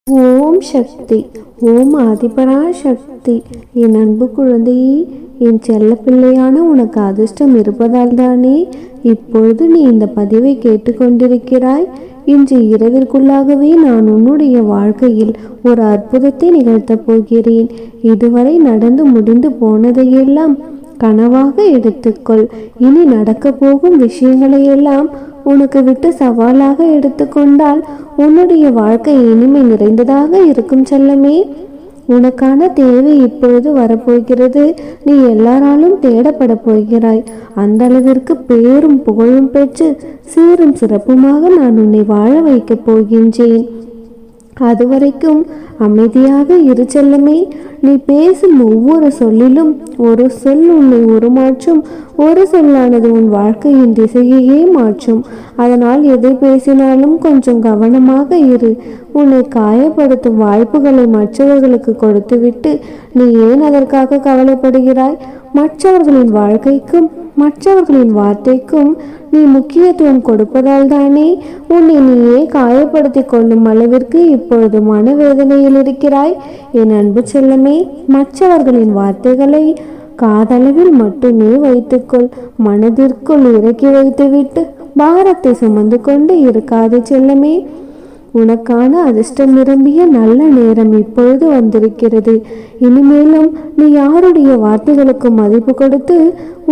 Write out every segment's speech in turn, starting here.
ஓம் சக்தி. ஓம் ஆதிபரா சக்தி. என் அன்பு குழந்தையே, என் செல்ல பிள்ளையான உனக்கு அதிர்ஷ்டம் இருப்பதால் தானே இப்பொழுது நீ இந்த பதிவை கேட்டுக்கொண்டிருக்கிறாய். இன்று இரவிற்குள்ளாகவே நான் உன்னுடைய வாழ்க்கையில் ஒரு அற்புதத்தை நிகழ்த்தப் போகிறேன். இதுவரை நடந்து முடிந்து போனதையெல்லாம் கனவாக எடுத்துக்கொள். இனி நடக்க போகும் விஷயங்களையெல்லாம் உனக்கு விட்டு சவாலாக எடுத்துக்கொண்டால் உன்னுடைய வாழ்க்கை இனிமை நிறைந்ததாக இருக்கும் செல்லமே. உனக்கான தேவை இப்பொழுது வரப்போகிறது. நீ எல்லாராலும் தேடப்பட போகிறாய். அந்த அளவிற்கு பேரும் புகழும் பெற்று சீரும் சிறப்புமாக நான் உன்னை வாழ வைக்கப் போகின்றேன். அதுவரைக்கும் அமைதியாக இரு செல்லமே. நீ பேசும் ஒவ்வொரு சொல்லிலும் ஒரு சொல் உன்னை உருமாற்றும். ஒரு சொல்லானது உன் வாழ்க்கையின் திசையையே மாற்றும். அதனால் எதை பேசினாலும் கொஞ்சம் கவனமாக இரு. உன்னை காயப்படுத்தும் வாய்ப்புகளை மற்றவர்களுக்கு கொடுத்துவிட்டு நீ ஏன் அதற்காக கவலைப்படுகிறாய்? மற்றவர்களின் வாழ்க்கைக்கும் மற்றவர்களின் வார்த்தைக்கும் நீ முக்கியத்துவம் கொடுப்பதால் தானே உன்னை நீயே காயப்படுத்தி கொள்ளும் அளவிற்கு இப்பொழுது மனவேதனையில் இருக்கிறாய். என் அன்பு செல்லமே, மற்றவர்களின் வார்த்தைகளை காதளவில் மட்டுமே வைத்துக்கொள். மனதிற்குள் இறக்கி வைத்துவிட்டு பாரத்தை சுமந்து கொண்டு இருக்காதே செல்லமே. உனக்கான அதிர்ஷ்டம் நிரம்பிய நல்ல நேரம் இப்பொழுது வந்திருக்கிறது. இனிமேலும் நீ யாருடைய வார்த்தைகளுக்கு மதிப்பு கொடுத்து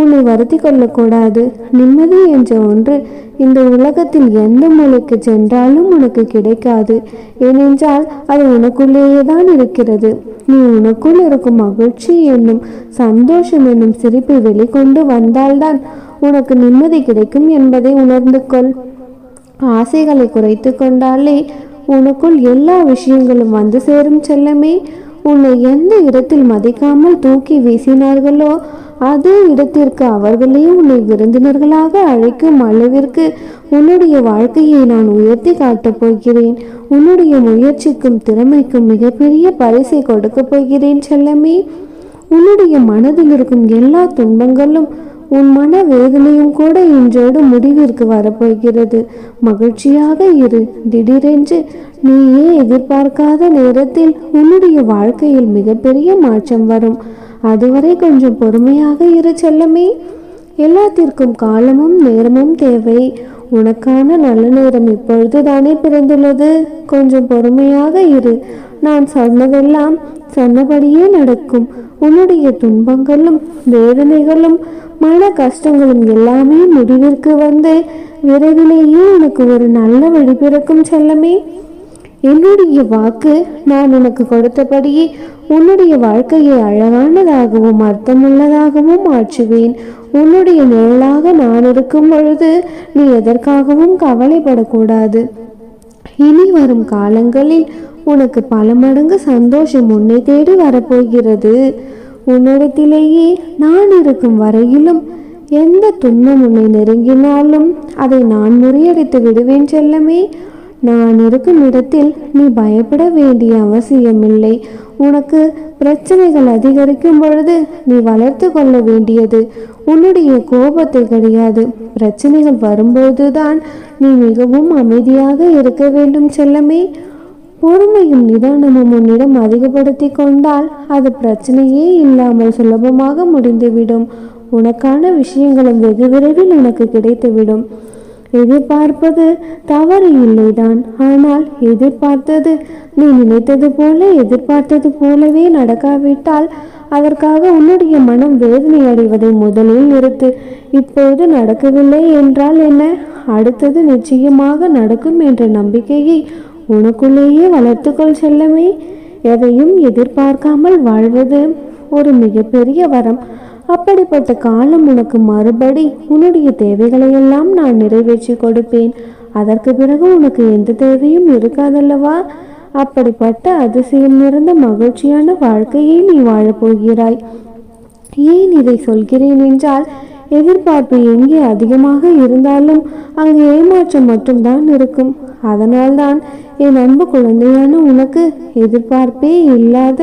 உன்னை வருத்தி கொள்ளக்கூடாது. நிம்மதி என்ற ஒன்று இந்த உலகத்தில் எந்த மூலைக்கு சென்றாலும் உனக்கு கிடைக்காது. ஏனென்றால் அது உனக்குள்ளேயே தான் இருக்கிறது. நீ உனக்குள் இருக்கும் மகிழ்ச்சி என்னும் சந்தோஷம் என்னும் சிரிப்பை வெளிக்கொண்டு வந்தால்தான் உனக்கு நிம்மதி கிடைக்கும் என்பதை உணர்ந்து கொள். ஆசைகளை குறைத்து கொண்டாலே உனக்குள் எல்லா விஷயங்களும் வந்து சேரும் செல்லமே. உன்னை எந்த இடத்தில் மதிக்காமல் தூக்கி வீசினார்களோ அதே இடத்திற்கு அவர்களே உன்னை விருந்தினர்களாக அழைக்கும் அளவிற்கு உன்னுடைய வாழ்க்கையை நான் உயர்த்தி காட்டப் போகிறேன். உன்னுடைய முயற்சிக்கும் திறமைக்கும் மிகப்பெரிய பரிசை கொடுக்கப் போகிறேன் செல்லமே. உன்னுடைய மனதில் இருக்கும் எல்லா துன்பங்களும் உன் மன வேதனையும் கூட இன்றோடு முடிவிற்கு வரப்போகிறது. மகிழ்ச்சியாக இரு. திடீரென்று நீயே எதிர்பார்க்காத நேரத்தில் உன்னுடைய வாழ்க்கையில் மிகப்பெரிய மாற்றம் வரும். அதுவரை கொஞ்சம் பொறுமையாக இரு செல்லமே. எல்லாத்திற்கும் காலமும் நேரமும் தேவை. உனக்கான நல்ல நேரம் இப்பொழுது தானே பிறந்துள்ளது. கொஞ்சம் பொறுமையாக இரு. நான் சொன்னதெல்லாம் சொன்னபடியே நடக்கும். உன்னுடைய துன்பங்களும் வேதனைகளும் மன கஷ்டங்களும் எல்லாமே முடிவிற்கு வந்து விரைவிலேயே உனக்கு ஒரு நல்ல வழி பிறக்கும் செல்லமே. என்னுடைய வாக்கு நான் உனக்கு கொடுத்தபடியே உன்னுடைய வாழ்க்கையை அழகானதாகவும் அர்த்தமுள்ளதாகவும் மாற்றுவேேன். உன்னுடைய நிழலாக நான் இருக்கும் பொழுது நீ எதற்காகவும் கவலைப்படக்கூடாது. இனி வரும் காலங்களில் உனக்கு பல மடங்கு சந்தோஷம் உன்னை தேடி வரப்போகிறது. உன்னிடத்திலேயே நான் இருக்கும் வரையிலும் எந்த துன்பம் உன்னை நெருங்கினாலும் அதை நான் முறியடித்து விடுவேன் செல்லமே. நான் இருக்கும் இடத்தில் நீ பயப்பட வேண்டிய அவசியமில்லை. உனக்கு பிரச்சனைகள் அதிகரிக்கும் பொழுது நீ வளர்த்து கொள்ள வேண்டியது உன்னுடைய கோபத்தை கிடையாது. பிரச்சனைகள் வரும்போதுதான் நீ மிகவும் அமைதியாக இருக்க வேண்டும் செல்லமே. பொறுமையும் நிதானமும் உன்னிடம் அதிகப்படுத்தி கொண்டால் அது பிரச்சனையே இல்லாமல் சுலபமாக முடிந்துவிடும். உனக்கான விஷயங்களும் வெகு விரைவில் உனக்கு கிடைத்துவிடும். எதிர்பார்ப்பது தவறு இல்லைதான். ஆனால் எதிர்பார்த்தது நீ நினைத்தது போல எதிர்பார்த்தது போலவே நடக்காவிட்டால் அதற்காக உன்னுடைய மனம் வேதனை அடைவதை முதலில் நிறுத்து. இப்போது நடக்கவில்லை என்றால் என்ன? அடுத்தது நிச்சயமாக நடக்கும் என்ற நம்பிக்கையை உனக்குள்ளேயே வளர்த்துக்கொள் செல்லமே. எதையும் எதிர்பார்க்காமல் வாழ்வது ஒரு மிகப்பெரிய வரம். அப்படிப்பட்ட காலம் உனக்கு மறுபடி உன்னுடைய தேவைகளையெல்லாம் நான் நிறைவேற்றி கொடுப்பேன். அதற்கு பிறகு உனக்கு எந்த தேவையும் இருக்காதல்லவா? அப்படிப்பட்ட அதிசயம் நிறைந்த மகிழ்ச்சியான வாழ்க்கையை நீ வாழப்போகிறாய். ஏன் இதை சொல்கிறேன் என்றால், எதிர்பார்ப்பு எங்கே அதிகமாக இருந்தாலும் அங்கு ஏமாற்றம் மட்டும்தான் இருக்கும். அதனால்தான் என் அன்பு குழந்தையான உனக்கு எதிர்பார்ப்பே இல்லாத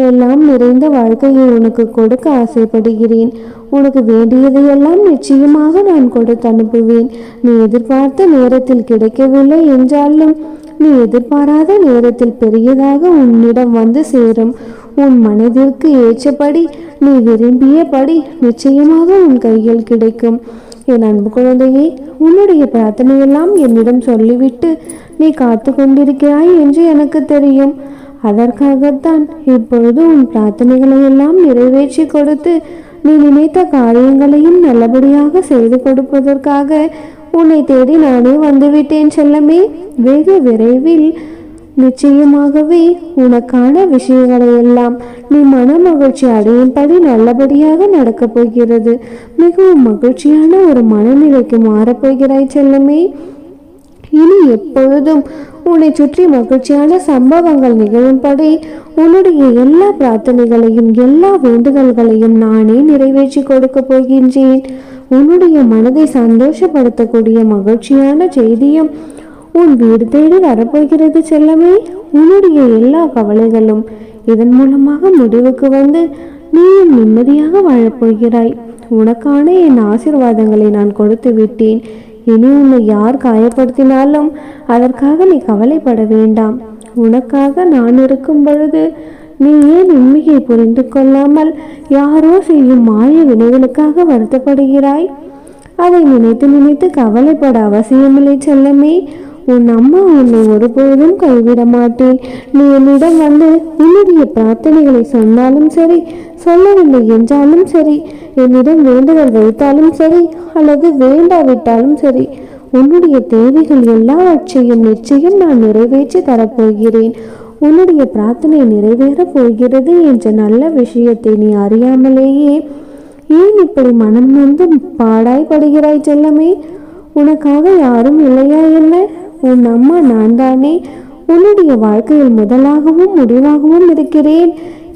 எல்லாம் நிறைந்த வாழ்க்கையை உனக்கு கொடுக்க ஆசைப்படுகிறேன். உனக்கு வேண்டியதையெல்லாம் நிச்சயமாக நான் கொடுத்து அனுப்புவேன். நீ எதிர்பார்த்த நேரத்தில் கிடைக்கவில்லை என்றாலும் நீ எதிர்பாராத நேரத்தில் பெரியதாக உன்னிடம் வந்து சேரும். உன் மனதிற்கு ஏற்றபடி நீ விரும்பியபடி நிச்சயமாக உன் கையில் கிடைக்கும். என் அன்பு குழந்தையே, உன்னுடைய பிரார்த்தனையெல்லாம் என்னிடம் சொல்லிவிட்டு நீ காத்து கொண்டிருக்கிறாய் என்று எனக்கு தெரியும். அதற்காகத்தான் இப்பொழுது உன் பிரார்த்தனைகளை எல்லாம் நிறைவேற்றி கொடுத்து நீ நினைத்த காரியங்களையும் நல்லபடியாக செய்து கொடுப்பதற்காக உன்னை தேடி நானே வந்துவிட்டேன் செல்லமே. வெகு விரைவில் நிச்சயமாகவே உனக்கான விஷயங்களை எல்லாம் நீ மன மகிழ்ச்சி அடையும்படி நல்லபடியாக நடக்கப் போகிறது. மிகவும் மகிழ்ச்சியான ஒரு மனநிலைக்கு மாறப்போகிறாய் செல்லமே. இனி எப்பொழுதும் உன்னை சுற்றி மகிழ்ச்சியான சம்பவங்கள் நிகழும்படி உன்னுடைய எல்லா பிரார்த்தனைகளையும் எல்லா வேண்டுதல்களையும் நானே நிறைவேற்றி கொடுக்க போகின்றேன். உன்னுடைய மனதை சந்தோஷப்படுத்தக்கூடிய மகிழ்ச்சியான செய்தியும் உன் வீடு தேடி வரப்போகிறது செல்லமே. உன்னுடைய எல்லா கவலைகளும் இதன் மூலமாக முடிவுக்கு வந்து நீயும் நிம்மதியாக வாழப்போகிறாய். உனக்கான என் ஆசீர்வாதங்களை நான் கொடுத்து விட்டேன். இனி உன்னை யார் காயப்படுத்தினாலும் அதற்காக நீ கவலைப்பட வேண்டாம். உனக்காக நான் இருக்கும் பொழுது நீ ஏன் உண்மையை புரிந்து கொள்ளாமல் யாரோ செய்யும் மாய வினைகளுக்காக வருத்தப்படுகிறாய்? அதை நினைத்து நினைத்து கவலைப்பட அவசியமில்லை செல்லமே. உன் அம்மா உன்னை ஒருபோதும் கைவிட மாட்டேன். நீ என்னிடம் வந்து உன்னுடைய பிரார்த்தனைகளை சொன்னாலும் சரி, சொல்லவில்லை என்றாலும் சரி, என்னிடம் வேண்டுதல் வைத்தாலும் சரி அல்லது வேண்டாவிட்டாலும் சரி, உன்னுடைய தேவைகள் எல்லாவற்றையும் நிச்சயம் நான் நிறைவேற்றி தரப்போகிறேன். உன்னுடைய பிரார்த்தனை நிறைவேறப் போகிறது என்ற நல்ல விஷயத்தை நீ அறியாமலேயே ஏன் இப்படி மனம் நொந்து பாடாய்படுகிறாய் செல்லமே? உனக்காக யாரும் இல்லையா என்ன? உன் அம்மா நான் தானே. உன்னுடைய வாழ்க்கையில் முதலாகவும் முடிவாகவும் இருக்கிறேன்.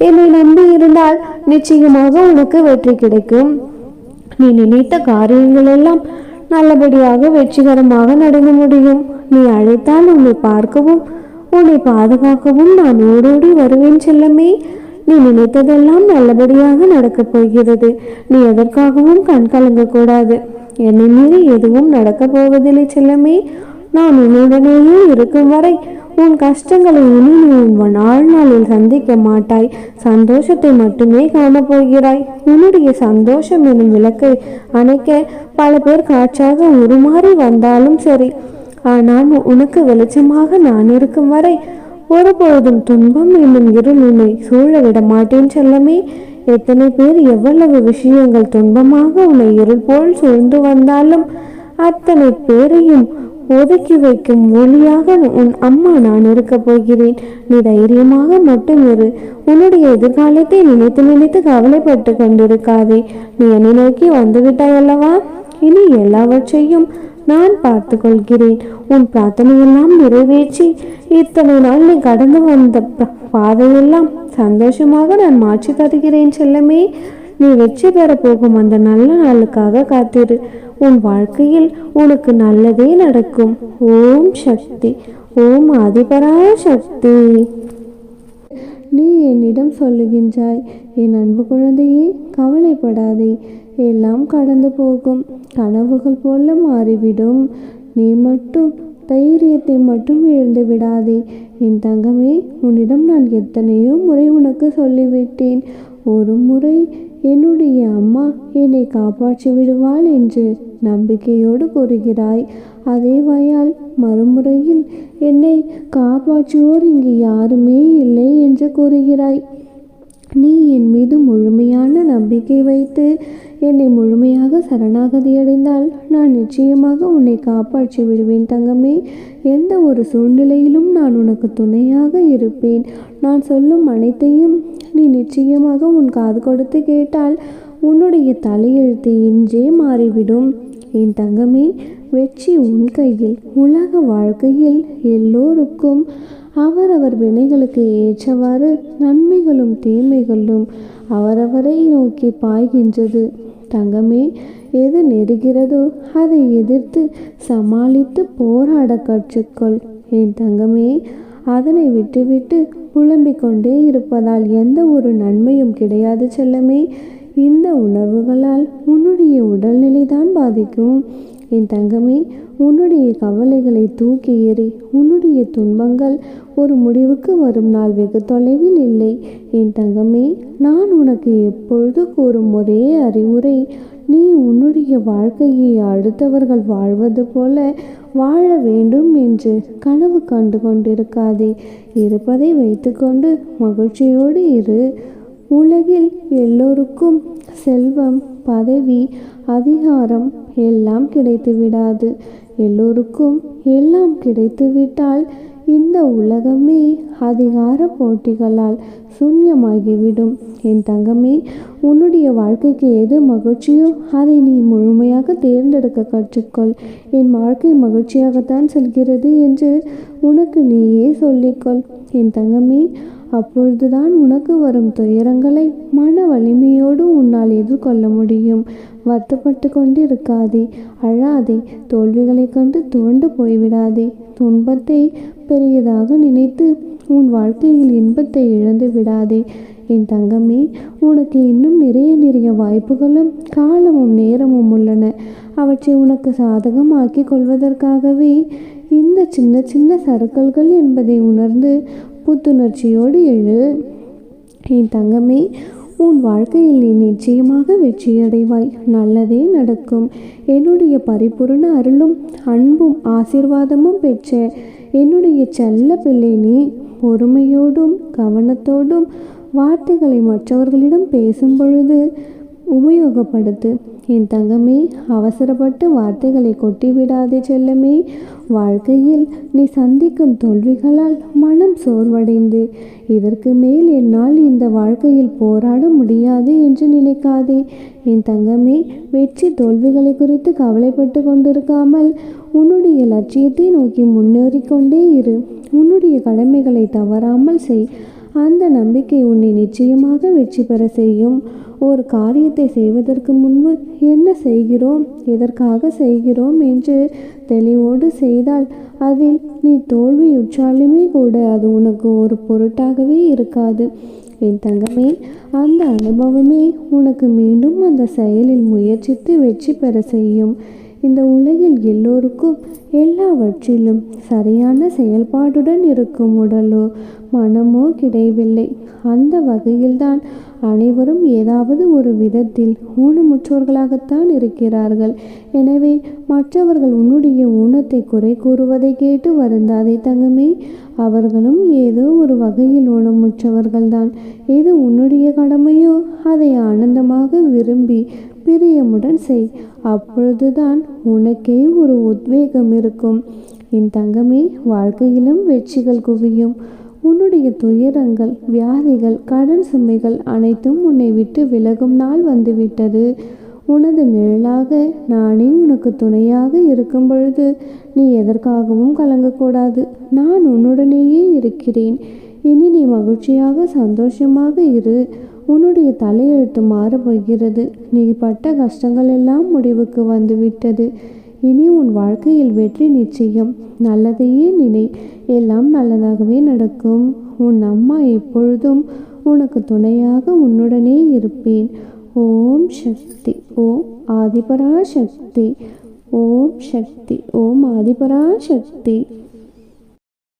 என்னை நம்பி இருந்தால் நிச்சயமாக உனக்கு வெற்றி கிடைக்கும். நீ நினைத்த காரியங்கள் எல்லாம் நல்லபடியாக வெற்றிகரமாக நடக்க முடியும். நீ அழைத்தால் உன்னை பார்க்கவும் உன்னை பாதுகாக்கவும் நான் ஓடோடி வருவேன் செல்லமே. நீ நினைத்ததெல்லாம் நல்லபடியாக நடக்கப் போகிறது. நீ எதற்காகவும் கண் கலங்கக்கூடாது. என்னை மீறி எதுவும் நடக்கப் போவதில்லை செல்லமே. நான் உன்னுடனேயே இருக்கும் வரை உன் கஷ்டங்களை இனி நீ உன் வாழ்நாளில் சந்திக்க மாட்டாய். சந்தோஷத்தை மட்டுமே காணப்போகிறாய். உன்னுடைய சந்தோஷம் எனும் விளக்கை அணைக்க பல பேர் காற்றாக உருமாறி வந்தாலும் சரி, ஆனால் உனக்கு வெளிச்சமாக நான் இருக்கும் வரை ஒருபொழுதும் துன்பம் என்னும் இருள் உன்னை சூழ விட மாட்டேன் செல்லமே. எத்தனை பேர் எவ்வளவு விஷயங்கள் துன்பமாக உன்னை இருள் போல் சூழ்ந்து வந்தாலும் அத்தனை பேரையும் ஒதுக்கி வைக்கும் ஒளியாக உன் அம்மா நான் இருக்க போகிறேன். நீ தைரியமாக மட்டும் இரு. உன்னுடைய எதிர்காலத்தை நினைத்து நினைத்து கவலைப்பட்டு கொண்டிருக்காதே. நீ என்னை நோக்கி வந்துவிட்டாய் அல்லவா? இனி எல்லாவற்றையும் நான் பார்த்து கொள்கிறேன். உன் பிரார்த்தனையெல்லாம் நிறைவேற்றி இத்தனை நாள் நீ கடந்து வந்த பாதையெல்லாம் சந்தோஷமாக நான் மாற்றி தருகிறேன் செல்லமே. நீ வெற்றி பெற போகும் அந்த நல்ல நாளுக்காக காத்திரு. உன் வாழ்க்கையில் உனக்கு நல்லதே நடக்கும். ஓம் சக்தி. ஓம் ஆதிபரா சக்தி. நீ என்னிடம் சொல்லுகின்றாய், என் அன்பு குழந்தையே, கவலைப்படாதே, எல்லாம் கடந்து போகும், கனவுகள் போல மாறிவிடும். நீ மட்டும் தைரியத்தை மட்டும் இழந்து விடாதே. என் தங்கமே, உன்னிடம் நான் எத்தனையோ முறை உனக்கு சொல்லிவிட்டேன். ஒரு முறை என்னுடைய அம்மா என்னை காப்பாற்றி விடுவாள் என்று நம்பிக்கையோடு கூறுகிறாய். அதே வாயால் மறுமுறையில் என்னை காப்பாற்றுவோர் இங்கு யாருமே இல்லை என்று கூறுகிறாய். நீ என் மீது முழுமையான நம்பிக்கை வைத்து என்னை முழுமையாக சரணாகதியடைந்தால் நான் நிச்சயமாக உன்னை காப்பாற்றி விடுவேன் தங்கமே. எந்த ஒரு சூழ்நிலையிலும் நான் உனக்கு துணையாக இருப்பேன். நான் சொல்லும் அனைத்தையும் நீ நிச்சயமாக உன் காது கொடுத்து கேட்டால் உன்னுடைய தலையெழுத்து இன்றே மாறிவிடும். என் தங்கமே, வெற்றி உன் கையில். உலக வாழ்க்கையில் எல்லோருக்கும் அவரவர் வினைகளுக்கு ஏற்றவாறு நன்மைகளும் தீமைகளும் அவரவரை நோக்கி பாய்கின்றது. தங்கமே, எது நெருகிறதோ அதை எதிர்த்து சமாளித்து போராட கற்றுக்கொள். என் தங்கமே, அதனை விட்டுவிட்டு புலம்பிக் கொண்டே இருப்பதால் எந்த ஒரு நன்மையும் கிடையாது செல்லமே. இந்த உணர்வுகளால் உன்னுடைய உடல்நிலை தான் பாதிக்கும். என் தங்கமே, உன்னுடைய கவலைகளை தூக்கி எறி. உன்னுடைய துன்பங்கள் ஒரு முடிவுக்கு வரும் நாள் வெகு தொலைவில் இல்லை. என் தங்கமே, நான் உனக்கு எப்பொழுது கூறும் ஒரே அறிவுரை, நீ உன்னுடைய வாழ்க்கையை அடுத்தவர்கள் வாழ்வது போல வாழ வேண்டும் என்று கனவு கண்டு கொண்டிருக்காதே. இருப்பதை வைத்துக்கொண்டு மகிழ்ச்சியோடு இரு. உலகில் எல்லோருக்கும் செல்வம், பதவி, அதிகாரம் எல்லாம் கிடைத்து விடாது. எல்லோருக்கும் எல்லாம் கிடைத்துவிட்டால் இந்த உலகமே அதிகார போட்டிகளால் சூன்யமாகிவிடும். என் தங்கமே, உன்னுடைய வாழ்க்கைக்கு எது மகிழ்ச்சியோ அதை நீ முழுமையாக தேர்ந்தெடுக்க கற்றுக்கொள். என் வாழ்க்கை மகிழ்ச்சியாகத்தான் செல்கிறது என்று உனக்கு நீயே சொல்லிக்கொள். என் தங்கமே, அப்பொழுதுதான் உனக்கு வரும் துயரங்களை மன வலிமையோடு உன்னால் எதிர்கொள்ள முடியும். வருத்தப்பட்டு கொண்டிருக்காதே, அழாதே, தோல்விகளை கண்டு துவண்டு போய்விடாதே. துன்பத்தை பெரியதாக நினைத்து உன் வாழ்க்கையில் இன்பத்தை இழந்து விடாதே. என் தங்கமே, உனக்கு இன்னும் நிறைய வாய்ப்புகளும் காலமும் நேரமும் உள்ளன. அவற்றை உனக்கு சாதகமாக்கி கொள்வதற்காகவே இந்த சின்ன சறுக்கல்கள் என்பதை உணர்ந்து புத்துணர்ச்சியோடு எழு. என் தங்கமே, உன் வாழ்க்கையில் நீ நிச்சயமாக வெற்றியடைவாய். நல்லதே நடக்கும். என்னுடைய பரிபூரண அருளும் அன்பும் ஆசீர்வாதமும் பெற்ற என்னுடைய செல்ல பிள்ளை நீ. பொறுமையோடும் கவனத்தோடும் வார்த்தைகளை மற்றவர்களிடம் பேசும் பொழுது உபயோகப்படுத்து. என் தங்கமே, அவசரப்பட்டு வார்த்தைகளை கொட்டிவிடாதே செல்லமே. வாழ்க்கையில் நீ சந்திக்கும் தோல்விகளால் மனம் சோர்வடைந்து இதற்கு மேல் என்னால் இந்த வாழ்க்கையில் போராட முடியாது என்று நினைக்காதே. என் தங்கமே, வெற்றி தோல்விகளை குறித்து கவலைப்பட்டு கொண்டிருக்காமல் உன்னுடைய லட்சியத்தை நோக்கி முன்னேறிக்கொண்டே இரு. உன்னுடைய கடமைகளை தவறாமல் செய். அந்த நம்பிக்கை உன்னை நிச்சயமாக வெற்றி பெற செய்யும். ஒரு காரியத்தை செய்வதற்கு முன்பு என்ன செய்கிறோம், எதற்காக செய்கிறோம் என்று தெளிவோடு செய்தால் அதில் நீ தோல்வியுற்றாலுமே கூட அது உனக்கு ஒரு பொருட்டாகவே இருக்காது. என் தங்கமே, அந்த அனுபவமே உனக்கு மீண்டும் அந்த செயலில் முயற்சித்து வெற்றி பெற செய்யும். இந்த உலகில் எல்லோருக்கும் எல்லாவற்றிலும் சரியான செயல்பாடுடன் இருக்கும் உடலோ மனமோ கிடையவில்லை. அந்த வகையில்தான் அனைவரும் ஏதாவது ஒரு விதத்தில் ஊனமுற்றோர்களாகத்தான் இருக்கிறார்கள். எனவே மற்றவர்கள் உன்னுடைய ஊனத்தை குறை கூறுவதை கேட்டு வருந்தாதே தங்கமே. அவர்களும் ஏதோ ஒரு வகையில் ஊனமுற்றவர்கள்தான். எது உன்னுடைய கடமையோ அதை ஆனந்தமாக விரும்பி பிரியமுடன் செய். அப்பொழுதுதான் உனக்கே ஒரு உத்வேகம் இருக்கும். என் தங்கமே, வாழ்க்கையிலும் வெற்றிகள் குவியும். உன்னுடைய துயரங்கள், வியாதிகள், கடன் சுமைகள் அனைத்தும் உன்னை விட்டு விலகும் நாள் வந்துவிட்டது. உனது நிழலாக நானே உனக்கு துணையாக இருக்கும் பொழுது நீ எதற்காகவும் கலங்கக்கூடாது. நான் உன்னுடனேயே இருக்கிறேன். இனி நீ மகிழ்ச்சியாக சந்தோஷமாக இரு. உன்னுடைய தலையெழுத்து மாறப்போகிறது. நீ பட்ட கஷ்டங்கள் எல்லாம் முடிவுக்கு வந்துவிட்டது. இனி உன் வாழ்க்கையில் வெற்றி நிச்சயம். நல்லதையே நினை, எல்லாம் நல்லதாகவே நடக்கும். உன் அம்மா எப்பொழுதும் உனக்கு துணையாக உன்னுடனே இருப்பேன். ஓம் சக்தி. ஓம் ஆதிபராசக்தி. ஓம் சக்தி. ஓம் ஆதிபராசக்தி.